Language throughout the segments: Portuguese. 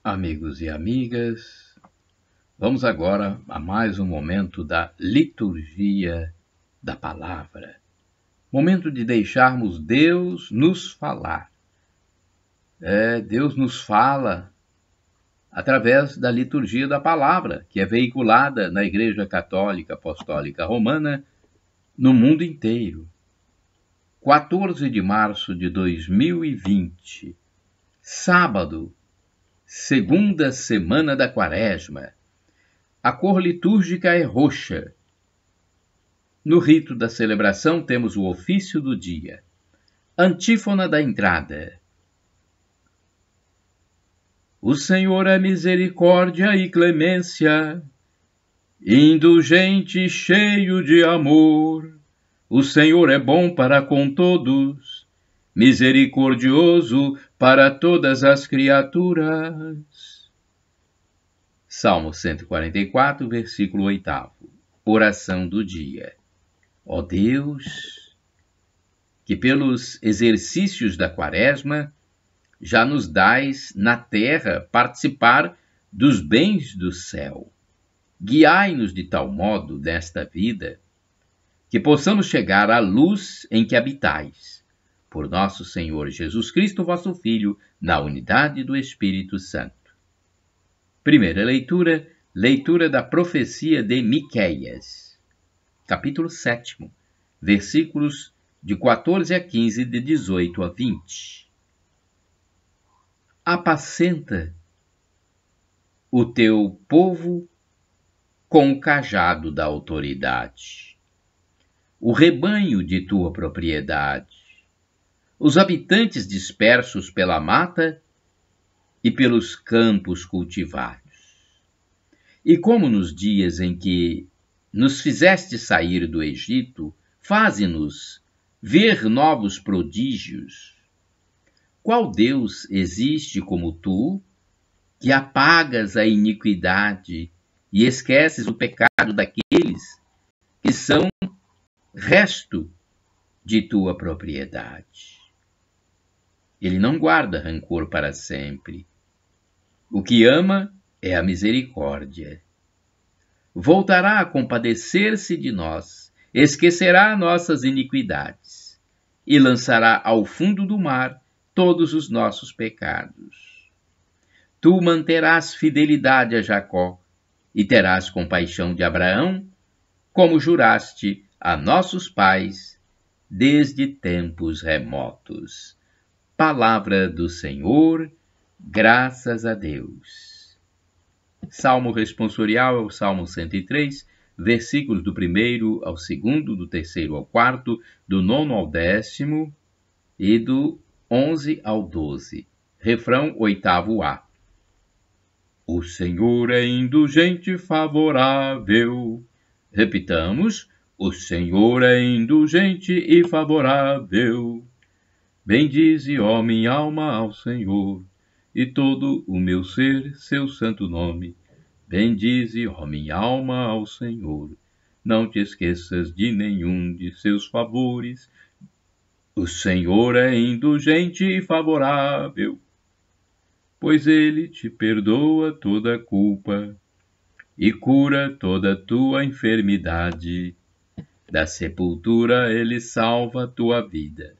Amigos e amigas, vamos agora a mais um momento da liturgia da palavra. Momento de deixarmos Deus nos falar. Deus nos fala através da liturgia da palavra, que é veiculada na Igreja Católica Apostólica Romana no mundo inteiro. 14 de março de 2020, sábado, segunda semana da Quaresma. A cor litúrgica é roxa. No rito da celebração temos o ofício do dia. Antífona da entrada. O Senhor é misericórdia e clemência, indulgente e cheio de amor. O Senhor é bom para com todos, misericordioso para todas as criaturas. Salmo 144, versículo 8. Oração do dia. Ó Deus, que pelos exercícios da Quaresma já nos dais na terra participar dos bens do céu. Guiai-nos de tal modo nesta vida que possamos chegar à luz em que habitais. Por nosso Senhor Jesus Cristo, vosso Filho, na unidade do Espírito Santo. Primeira leitura, leitura da profecia de Miqueias, capítulo 7, versículos de 14 a 15, de 18 a 20. Apacenta o teu povo com o cajado da autoridade, o rebanho de tua propriedade, os habitantes dispersos pela mata e pelos campos cultivados. E como nos dias em que nos fizeste sair do Egito, faze-nos ver novos prodígios. Qual Deus existe como tu, que apagas a iniquidade e esqueces o pecado daqueles que são resto de tua propriedade? Ele não guarda rancor para sempre. O que ama é a misericórdia. Voltará a compadecer-se de nós, esquecerá nossas iniquidades e lançará ao fundo do mar todos os nossos pecados. Tu manterás fidelidade a Jacó e terás compaixão de Abraão, como juraste a nossos pais desde tempos remotos. Palavra do Senhor, graças a Deus. Salmo responsorial é o Salmo 103, versículos do 1º ao 2º, do 3º ao 4º, do 9º ao 10º e do 11 ao 12. Refrão 8º-A. O Senhor é indulgente e favorável. Repitamos. O Senhor é indulgente e favorável. Bendize, ó minha alma, ao Senhor, e todo o meu ser, seu santo nome. Bendize, ó minha alma, ao Senhor. Não te esqueças de nenhum de seus favores. O Senhor é indulgente e favorável, pois ele te perdoa toda a culpa e cura toda a tua enfermidade. Da sepultura ele salva a tua vida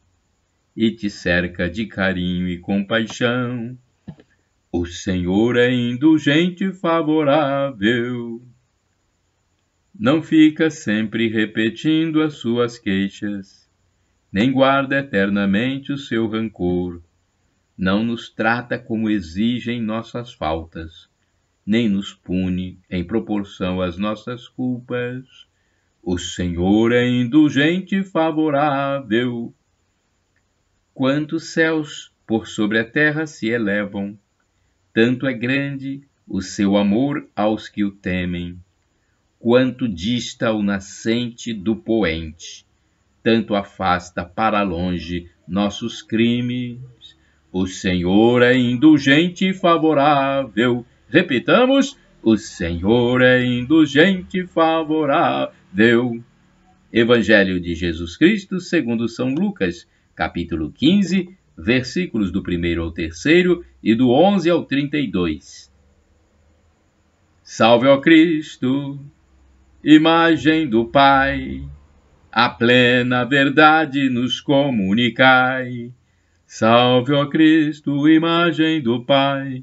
e te cerca de carinho e compaixão. O Senhor é indulgente e favorável. Não fica sempre repetindo as suas queixas, nem guarda eternamente o seu rancor. Não nos trata como exigem nossas faltas, nem nos pune em proporção às nossas culpas. O Senhor é indulgente e favorável. Quantos céus por sobre a terra se elevam, tanto é grande o seu amor aos que o temem. Quanto dista o nascente do poente, tanto afasta para longe nossos crimes. O Senhor é indulgente e favorável. Repitamos. O Senhor é indulgente e favorável. Evangelho de Jesus Cristo segundo São Lucas, capítulo 15, versículos do 1º ao 3º e do 11 ao 32. Salve, ó Cristo, imagem do Pai, a plena verdade nos comunicai. Salve, ó Cristo, imagem do Pai,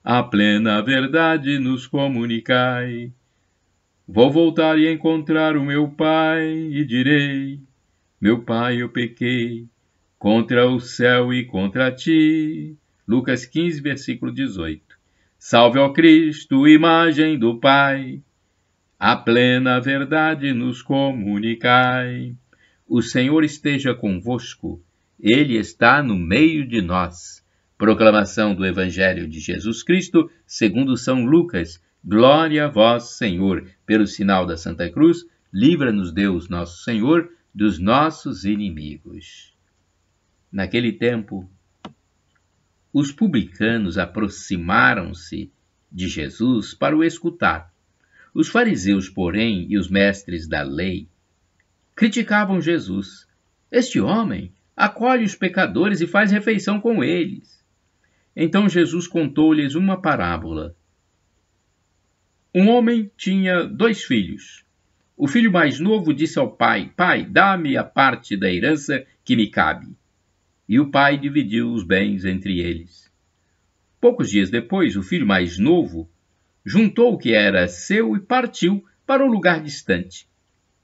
a plena verdade nos comunicai. Vou voltar e encontrar o meu Pai e direi: meu Pai, eu pequei contra o céu e contra ti. Lucas 15, versículo 18. Salve, ó Cristo, imagem do Pai, a plena verdade nos comunicai. O Senhor esteja convosco, Ele está no meio de nós. Proclamação do Evangelho de Jesus Cristo, segundo São Lucas. Glória a vós, Senhor. Pelo sinal da Santa Cruz, livra-nos Deus, nosso Senhor, dos nossos inimigos. Naquele tempo, os publicanos aproximaram-se de Jesus para o escutar. Os fariseus, porém, e os mestres da lei criticavam Jesus. Este homem acolhe os pecadores e faz refeição com eles. Então Jesus contou-lhes uma parábola. Um homem tinha 2 filhos. O filho mais novo disse ao pai: Pai, dá-me a parte da herança que me cabe. E o pai dividiu os bens entre eles. Poucos dias depois, o filho mais novo juntou o que era seu e partiu para um lugar distante.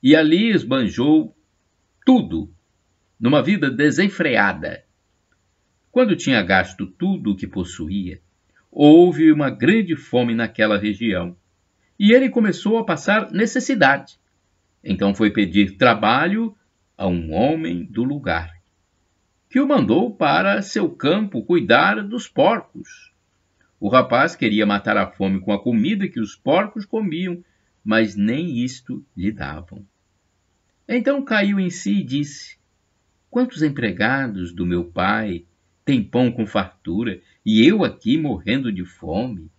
E ali esbanjou tudo, numa vida desenfreada. Quando tinha gasto tudo o que possuía, houve uma grande fome naquela região, e ele começou a passar necessidade. Então foi pedir trabalho a um homem do lugar, que o mandou para seu campo cuidar dos porcos. O rapaz queria matar a fome com a comida que os porcos comiam, mas nem isto lhe davam. Então caiu em si e disse: quantos empregados do meu pai têm pão com fartura, e eu aqui morrendo de fome?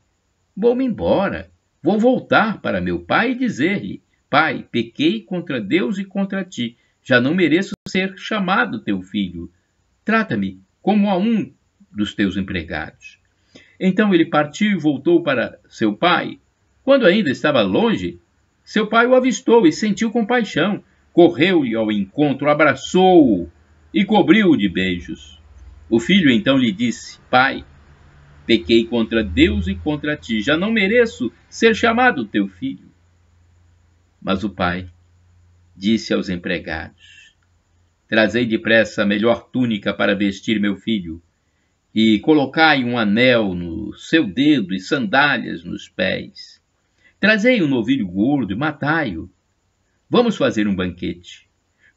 Vou-me embora, vou voltar para meu pai e dizer-lhe: Pai, pequei contra Deus e contra ti, já não mereço ser chamado teu filho. Trata-me como a um dos teus empregados. Então ele partiu e voltou para seu pai. Quando ainda estava longe, seu pai o avistou e sentiu compaixão. Correu-lhe ao encontro, abraçou-o e cobriu-o de beijos. O filho então lhe disse: Pai, pequei contra Deus e contra ti, já não mereço ser chamado teu filho. Mas o pai disse aos empregados: trazei depressa a melhor túnica para vestir meu filho, e colocai um anel no seu dedo e sandálias nos pés. Trazei um novilho gordo e matai-o. Vamos fazer um banquete,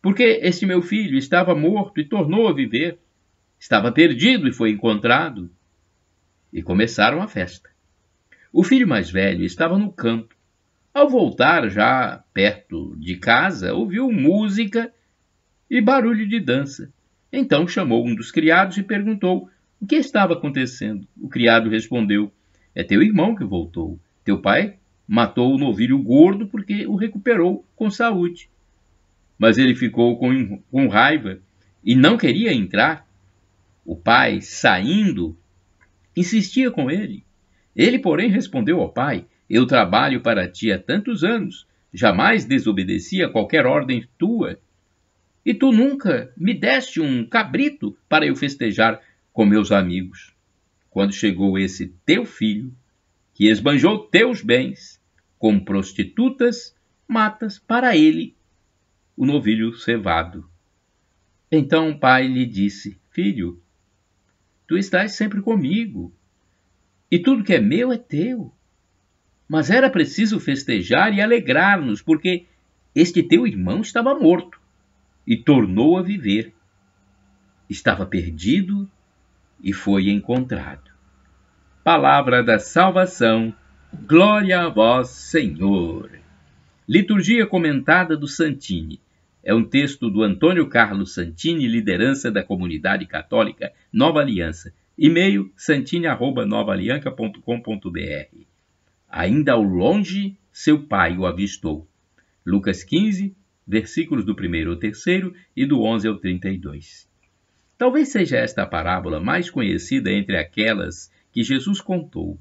porque este meu filho estava morto e tornou a viver, estava perdido e foi encontrado. E começaram a festa. O filho mais velho estava no campo. Ao voltar, já perto de casa, ouviu música e barulho de dança. Então chamou um dos criados e perguntou o que estava acontecendo. O criado respondeu: é teu irmão que voltou. Teu pai matou o novilho gordo porque o recuperou com saúde. Mas ele ficou com raiva e não queria entrar. O pai, saindo, insistia com ele. Ele, porém, respondeu ao pai: eu trabalho para ti há tantos anos, jamais desobedeci a qualquer ordem tua. E tu nunca me deste um cabrito para eu festejar com meus amigos. Quando chegou esse teu filho, que esbanjou teus bens com prostitutas, matas para ele o novilho cevado. Então o pai lhe disse: filho, tu estás sempre comigo, e tudo que é meu é teu. Mas era preciso festejar e alegrar-nos, porque este teu irmão estava morto e tornou a viver. Estava perdido e foi encontrado. Palavra da salvação. Glória a vós, Senhor. Liturgia comentada do Santini. É um texto do Antônio Carlos Santini, liderança da Comunidade Católica Nova Aliança. E-mail santini@novaalianca.com.br. Ainda ao longe, seu pai o avistou. Lucas 15, versículos do 1º ao 3º e do 11 ao 32. Talvez seja esta a parábola mais conhecida entre aquelas que Jesus contou.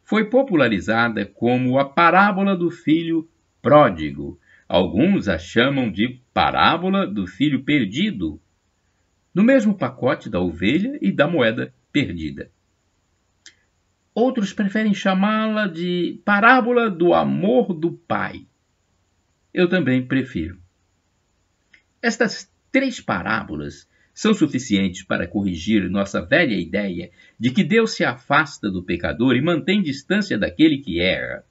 Foi popularizada como a parábola do filho pródigo. Alguns a chamam de parábola do filho perdido, no mesmo pacote da ovelha e da moeda perdida. Outros preferem chamá-la de parábola do amor do pai. Eu também prefiro. Estas 3 parábolas são suficientes para corrigir nossa velha ideia de que Deus se afasta do pecador e mantém distância daquele que erra.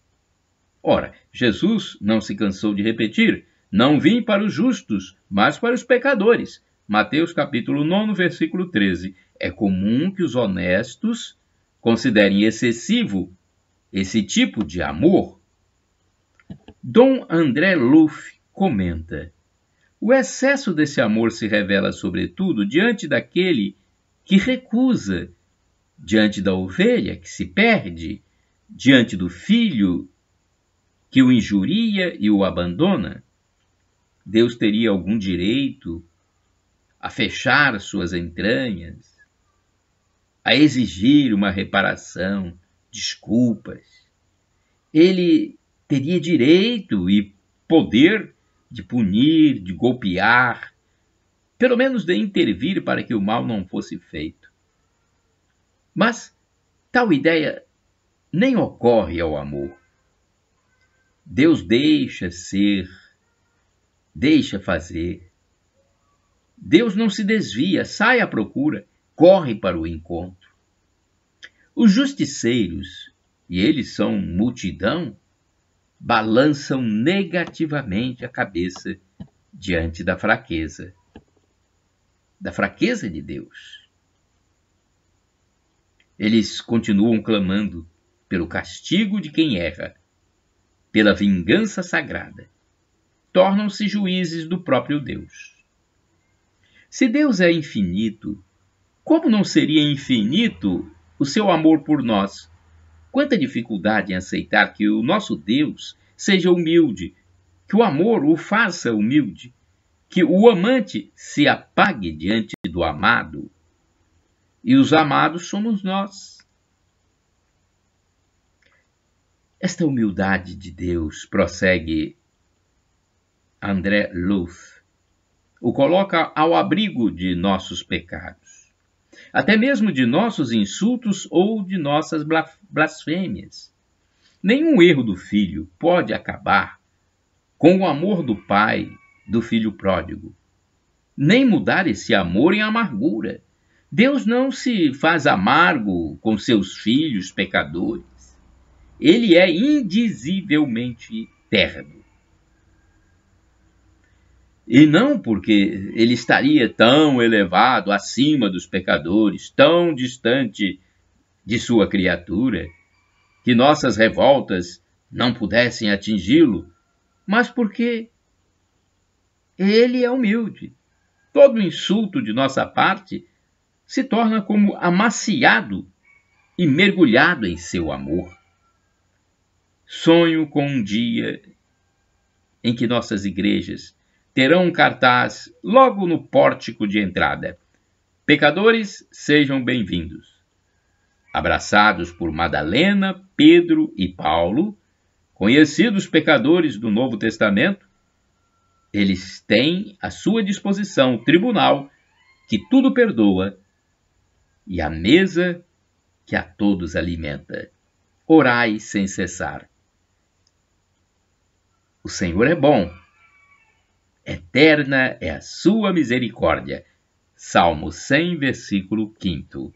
Ora, Jesus não se cansou de repetir: não vim para os justos, mas para os pecadores. Mateus capítulo 9, versículo 13. É comum que os honestos considerem excessivo esse tipo de amor. Dom André Luff comenta: o excesso desse amor se revela, sobretudo, diante daquele que recusa, diante da ovelha que se perde, diante do filho que o injuria e o abandona. Deus teria algum direito a fechar suas entranhas, a exigir uma reparação, desculpas. Ele teria direito e poder de punir, de golpear, pelo menos de intervir para que o mal não fosse feito. Mas tal ideia nem ocorre ao amor. Deus deixa ser, deixa fazer. Deus não se desvia, sai à procura, corre para o encontro. Os justiceiros, e eles são multidão, balançam negativamente a cabeça diante da fraqueza de Deus. Eles continuam clamando pelo castigo de quem erra, pela vingança sagrada. Tornam-se juízes do próprio Deus. Se Deus é infinito, como não seria infinito o seu amor por nós? Quanta dificuldade em aceitar que o nosso Deus seja humilde, que o amor o faça humilde, que o amante se apague diante do amado. E os amados somos nós. Esta humildade de Deus, prossegue André Luff, o coloca ao abrigo de nossos pecados, até mesmo de nossos insultos ou de nossas blasfêmias. Nenhum erro do filho pode acabar com o amor do pai do filho pródigo, nem mudar esse amor em amargura. Deus não se faz amargo com seus filhos pecadores. Ele é indizivelmente terno. E não porque ele estaria tão elevado acima dos pecadores, tão distante de sua criatura, que nossas revoltas não pudessem atingi-lo, mas porque ele é humilde. Todo insulto de nossa parte se torna como amaciado e mergulhado em seu amor. Sonho com um dia em que nossas igrejas terão um cartaz logo no pórtico de entrada: pecadores, sejam bem-vindos. Abraçados por Madalena, Pedro e Paulo, conhecidos pecadores do Novo Testamento, eles têm à sua disposição o tribunal que tudo perdoa e a mesa que a todos alimenta. Orai sem cessar. O Senhor é bom. Eterna é a sua misericórdia. Salmo 100, versículo 5.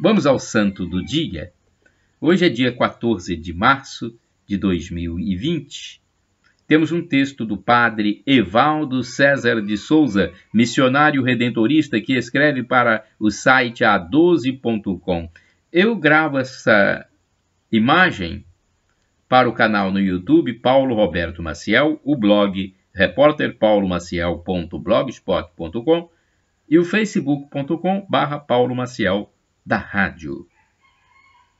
Vamos ao santo do dia. Hoje é dia 14 de março de 2020. Temos um texto do padre Evaldo César de Souza, missionário redentorista, que escreve para o site a12.com. Eu gravo essa imagem para o canal no YouTube Paulo Roberto Maciel, o blog repórterpaulomaciel.blogspot.com e o facebook.com/Paulo Maciel da rádio.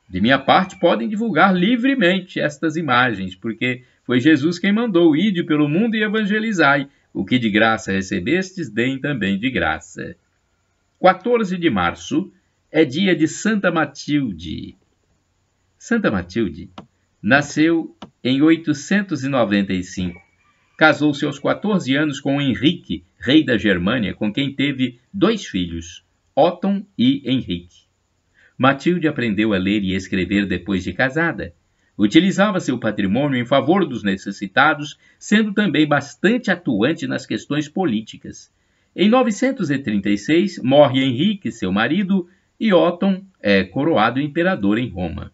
De minha parte, podem divulgar livremente estas imagens, porque foi Jesus quem mandou: ide pelo mundo e evangelizai. O que de graça recebestes, deem também de graça. 14 de março é dia de Santa Matilde. Santa Matilde nasceu em 895. Casou-se aos 14 anos com Henrique, rei da Germânia, com quem teve 2 filhos, Otton e Henrique. Matilde aprendeu a ler e escrever depois de casada. Utilizava seu patrimônio em favor dos necessitados, sendo também bastante atuante nas questões políticas. Em 936, morre Henrique, seu marido, e Otton é coroado imperador em Roma.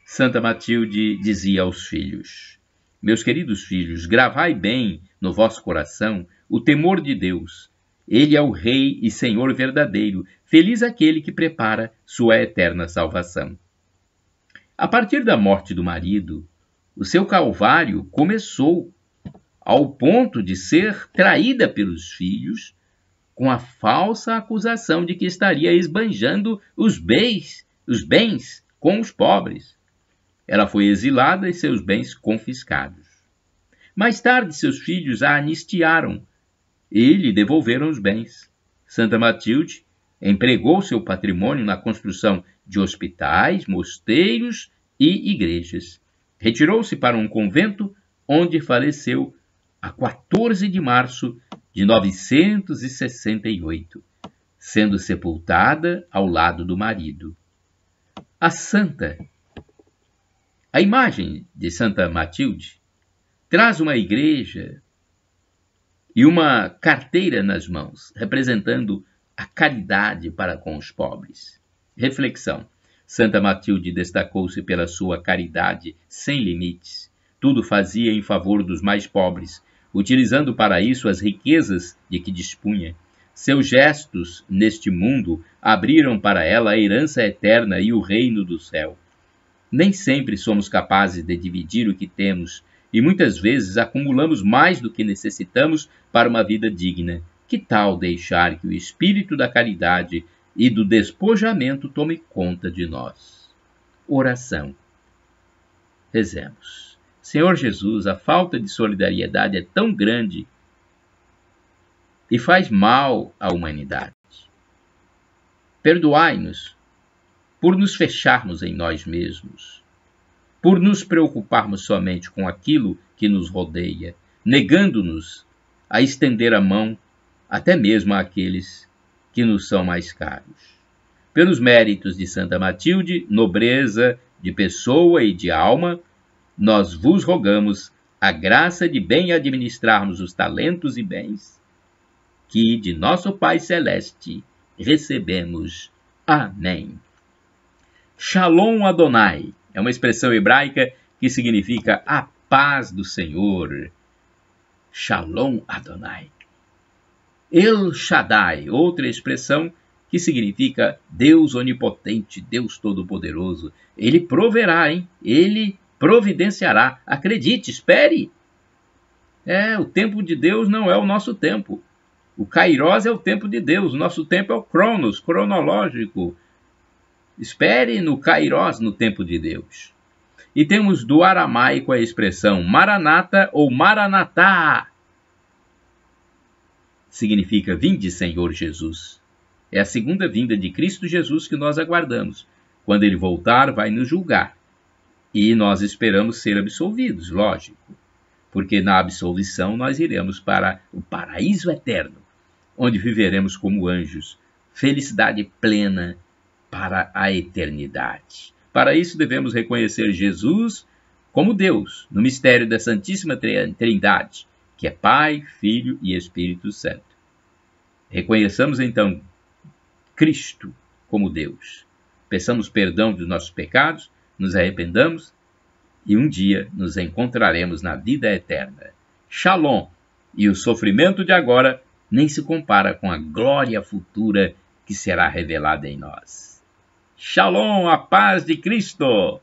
Santa Matilde dizia aos filhos: meus queridos filhos, gravai bem no vosso coração o temor de Deus. Ele é o Rei e Senhor verdadeiro, feliz aquele que prepara sua eterna salvação. A partir da morte do marido, o seu calvário começou, ao ponto de ser traída pelos filhos, com a falsa acusação de que estaria esbanjando os bens com os pobres. Ela foi exilada e seus bens confiscados. Mais tarde, seus filhos a anistiaram e lhe devolveram os bens. Santa Matilde empregou seu patrimônio na construção de hospitais, mosteiros e igrejas. Retirou-se para um convento, onde faleceu a 14 de março de 968, sendo sepultada ao lado do marido. A imagem de Santa Matilde traz uma igreja e uma carteira nas mãos, representando a caridade para com os pobres. Reflexão. Santa Matilde destacou-se pela sua caridade sem limites. Tudo fazia em favor dos mais pobres, utilizando para isso as riquezas de que dispunha. Seus gestos neste mundo abriram para ela a herança eterna e o reino do céu. Nem sempre somos capazes de dividir o que temos e muitas vezes acumulamos mais do que necessitamos para uma vida digna. Que tal deixar que o espírito da caridade e do despojamento tome conta de nós? Oração. Rezemos. Senhor Jesus, a falta de solidariedade é tão grande e faz mal à humanidade. Perdoai-nos por nos fecharmos em nós mesmos, por nos preocuparmos somente com aquilo que nos rodeia, negando-nos a estender a mão até mesmo àqueles que nos são mais caros. Pelos méritos de Santa Matilde, nobreza de pessoa e de alma, nós vos rogamos a graça de bem administrarmos os talentos e bens que de nosso Pai Celeste recebemos. Amém. Shalom Adonai é uma expressão hebraica que significa a paz do Senhor. Shalom Adonai. El Shaddai, outra expressão que significa Deus onipotente, Deus todo-poderoso. Ele proverá, Ele providenciará. Acredite, espere. O tempo de Deus não é o nosso tempo. O Kairos é o tempo de Deus, o nosso tempo é o Cronos, cronológico. Espere no Kairos, no tempo de Deus. E temos do aramaico a expressão Maranata ou Maranatá. Significa vinde, Senhor Jesus. É a segunda vinda de Cristo Jesus que nós aguardamos. Quando Ele voltar, vai nos julgar. E nós esperamos ser absolvidos, lógico. Porque na absolvição nós iremos para o paraíso eterno, onde viveremos como anjos, felicidade plena para a eternidade. Para isso devemos reconhecer Jesus como Deus, no mistério da Santíssima Trindade, que é Pai, Filho e Espírito Santo. Reconheçamos então Cristo como Deus. Peçamos perdão dos nossos pecados, nos arrependamos e um dia nos encontraremos na vida eterna. Shalom! E o sofrimento de agora nem se compara com a glória futura que será revelada em nós. Shalom, a paz de Cristo!